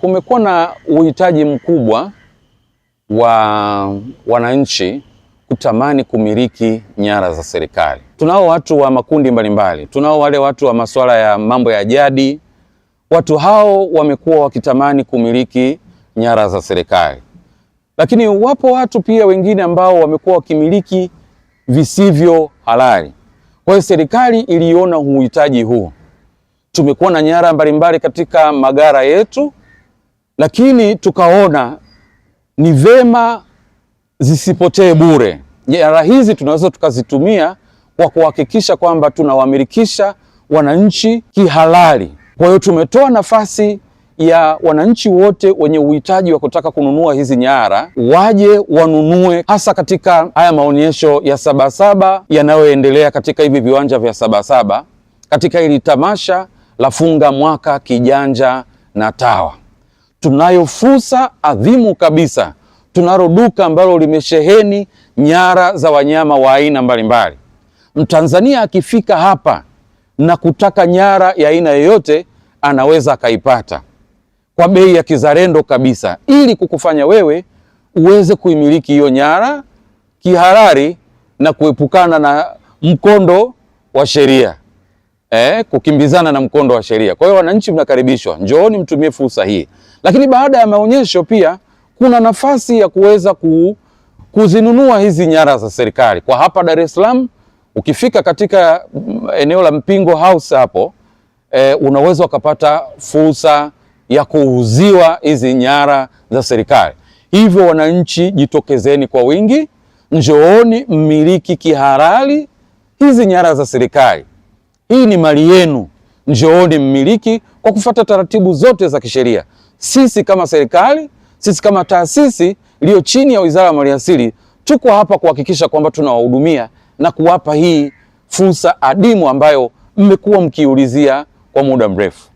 Kumekuwa na uhitaji mkubwa wa wananchi kutamani kumiliki nyara za serikali. Tunao watu wa makundi mbalimbali, tunao wale watu wa masuala ya mambo ya jadi. Watu hao wamekuwa wakitamani kumiliki nyara za serikali, lakini wapo watu pia wengine ambao wamekuwa wakimiliki visivyo halali. Kwa hiyo serikali iliona uhitaji huu. Tumekuwa na nyara mbalimbali katika magara yetu, lakini tukaona ni vema zisipotee bure. Nyara hizi tunaweza tukazitumia kwa kuhakikisha kwamba tunawamilikisha wananchi kihalali. Kwa hiyo tumetoa nafasi ya wananchi wote wenye uhitaji wa kutaka kununua hizi nyara waje wanunue, hasa katika haya maonyesho ya Sabasaba yanayoendelea katika hivi viwanja vya Sabasaba, katika hili tamasha la funga mwaka kijanja na tawa. Tunayo fursa adhimu kabisa. Tunalo duka ambalo limesheheni nyara za wanyama wa aina mbalimbali. Mtanzania akifika hapa na kutaka nyara ya aina yoyote anaweza akaipata kwa bei ya kizalendo kabisa, ili kukufanya wewe uweze kuimiliki hiyo nyara kihalali na kuepukana na mkondo wa sheria, kukimbizana na mkondo wa sheria. Kwa hiyo wananchi mnakaribishwa, njooni mtumie fursa hii. Lakini baada ya maonyesho pia kuna nafasi ya kuweza kuzinunua hizi nyara za serikali. Kwa hapa Dar es Salaam, ukifika katika eneo la Mpingo House hapo, unaweza ukapata fursa ya kuuziwa hizi nyara za serikali. Hivyo wananchi, jitokezeni kwa wingi, njooni mmiliki kihalali hizi nyara za serikali. Hii ni mali yenu, njooni mmiliki kwa kufuata taratibu zote za kisheria. Sisi kama serikali, sisi kama taasisi iliyo chini ya Wizara ya Maliasili, tuko hapa kuhakikisha kwamba tunawahudumia na kuwapa hii fursa adimu ambayo mmekuwa mkiulizia kwa muda mrefu.